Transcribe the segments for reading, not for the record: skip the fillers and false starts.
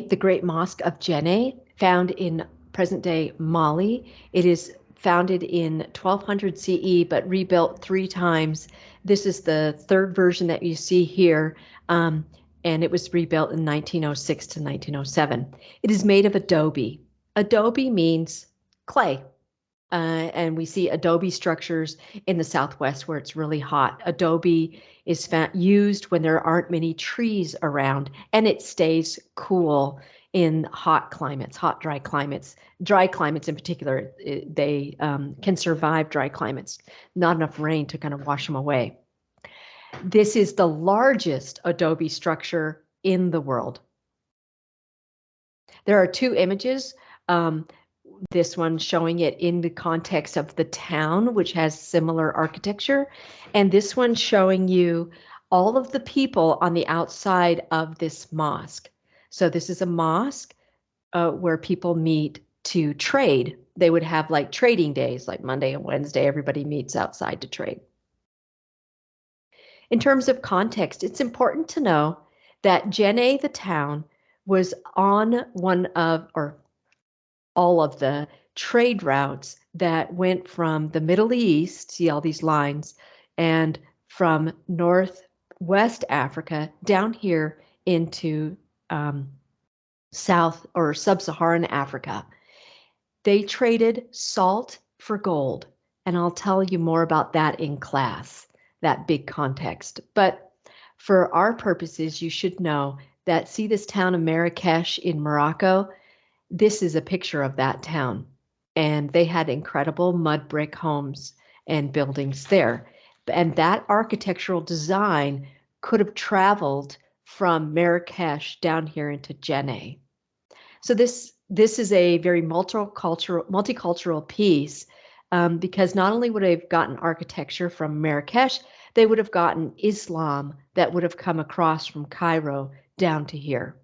the Great Mosque of Djenne, found in present-day Mali. It is founded in 1200 CE, but rebuilt 3 times. This is the third version that you see here, and it was rebuilt in 1906 to 1907. It is made of adobe. Adobe means clay. And we see adobe structures in the Southwest where it's really hot. Adobe is used when there aren't many trees around, and it stays cool in hot climates, hot, dry climates. Dry climates in particular, they can survive dry climates, not enough rain to kind of wash them away. This is the largest adobe structure in the world. There are 2 images. This one showing it in the context of the town, which has similar architecture, and this one showing you all of the people on the outside of this mosque. So this is a mosque where people meet to trade. They would have like trading days, like Monday and Wednesday, everybody meets outside to trade. In terms of context, it's important to know that Djenne, the town, was on one of, or all of the trade routes that went from the Middle East, see all these lines, and from Northwest Africa down here into South or Sub-Saharan Africa. They traded salt for gold, and I'll tell you more about that in class, that big context. But for our purposes, you should know that, see this town of Marrakesh in Morocco? This is a picture of that town, and they had incredible mud brick homes and buildings there. And that architectural design could have traveled from Marrakesh down here into Djenne. So this is a very multicultural piece, because not only would they have gotten architecture from Marrakesh, they would have gotten Islam that would have come across from Cairo down to here.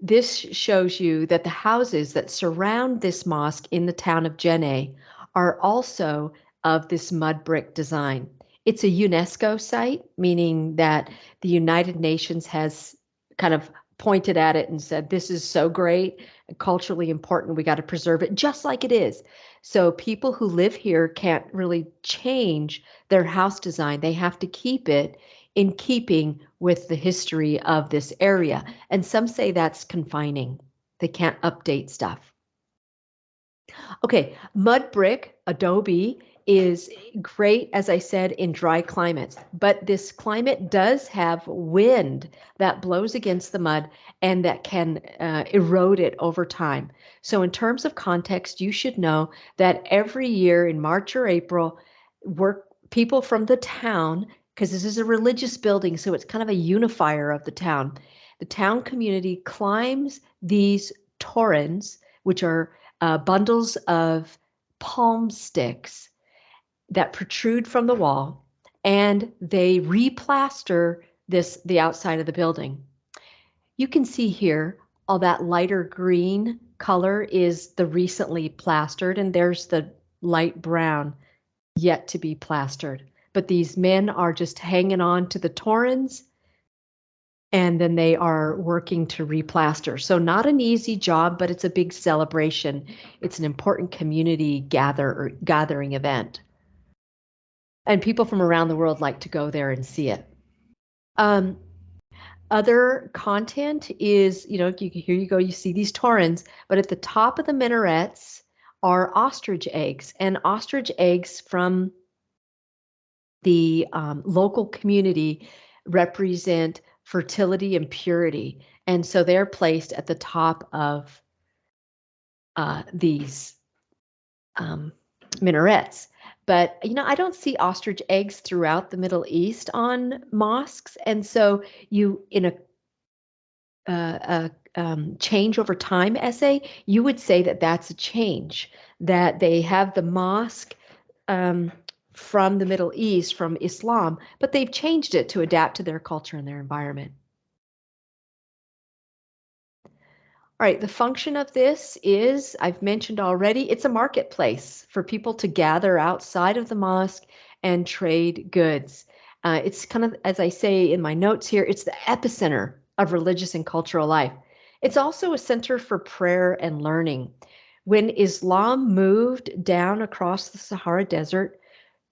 This shows you that the houses that surround this mosque in the town of Djenne are also of this mud brick design. It's a UNESCO site, meaning that the United Nations has kind of pointed at it and said, this is so great, culturally important, we got to preserve it just like it is. So people who live here can't really change their house design. They have to keep it in keeping with the history of this area. And some say that's confining. They can't update stuff. Okay, mud brick, adobe, is great, as I said, in dry climates, but this climate does have wind that blows against the mud and that can erode it over time. So in terms of context, you should know that every year in March or April, people from the town, because this is a religious building, so it's kind of a unifier of the town. The town community climbs these torrens, which are bundles of palm sticks that protrude from the wall, and they replaster the outside of the building. You can see here all that lighter green color is the recently plastered, and there's the light brown yet to be plastered. But these men are just hanging on to the torrens, and then they are working to replaster. So not an easy job, but it's a big celebration. It's an important community gathering event. And people from around the world like to go there and see it. Other content is, here you go, you see these torrens, but at the top of the minarets are ostrich eggs, and ostrich eggs from the local community represent fertility and purity. And so they're placed at the top of these minarets. But, I don't see ostrich eggs throughout the Middle East on mosques. And so in a change over time essay, you would say that that's a change, that they have the mosque from the Middle East, from Islam, but they've changed it to adapt to their culture and their environment. All right, the function of this is, I've mentioned already, it's a marketplace for people to gather outside of the mosque and trade goods. It's kind of, as I say in my notes here, it's the epicenter of religious and cultural life. It's also a center for prayer and learning. When Islam moved down across the Sahara Desert,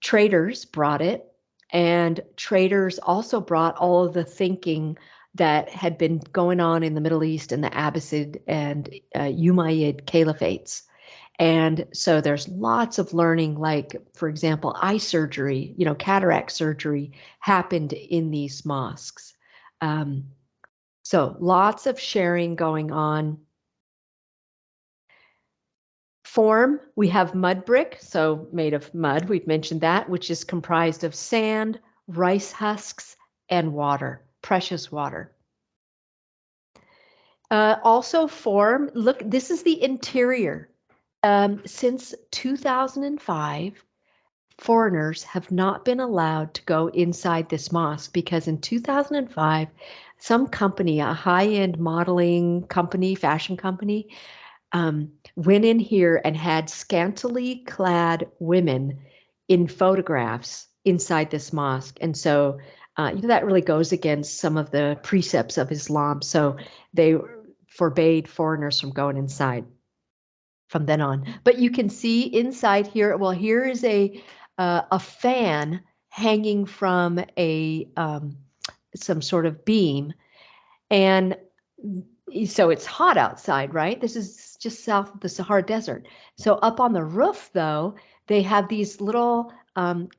traders brought it, and traders also brought all of the thinking that had been going on in the Middle East and the Abbasid and Umayyad caliphates. And so there's lots of learning, like, for example, eye surgery, cataract surgery happened in these mosques. Um, so lots of sharing going on. Form, we have mud brick, so made of mud, we've mentioned that, which is comprised of sand, rice husks, and water, precious water. Also form, look, this is the interior. Since 2005, foreigners have not been allowed to go inside this mosque because in 2005, some company, a high-end modeling company, fashion company, went in here and had scantily clad women in photographs inside this mosque. And so, that really goes against some of the precepts of Islam. So they forbade foreigners from going inside from then on. But you can see inside here, well, here is a fan hanging from a some sort of beam, and so it's hot outside, right? This is just south of the Sahara Desert. So up on the roof, though, they have these little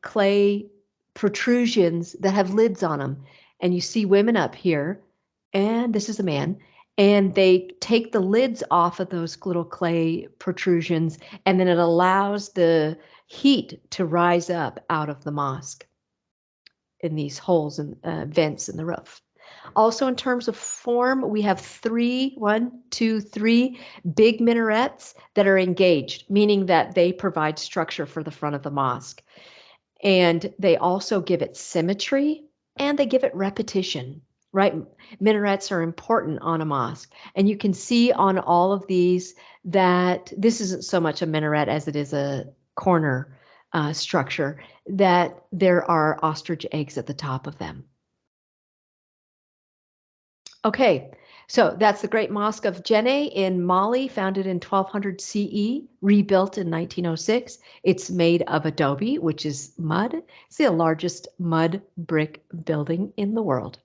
clay protrusions that have lids on them. And you see women up here, and this is a man, and they take the lids off of those little clay protrusions, and then it allows the heat to rise up out of the mosque in these holes and vents in the roof. Also, in terms of form, we have three big minarets that are engaged, meaning that they provide structure for the front of the mosque. And they also give it symmetry and they give it repetition, right? Minarets are important on a mosque. And you can see on all of these that this isn't so much a minaret as it is a corner structure, that there are ostrich eggs at the top of them. Okay, so that's the Great Mosque of Djenne in Mali, founded in 1200 CE, rebuilt in 1906. It's made of adobe, which is mud. It's the largest mud brick building in the world.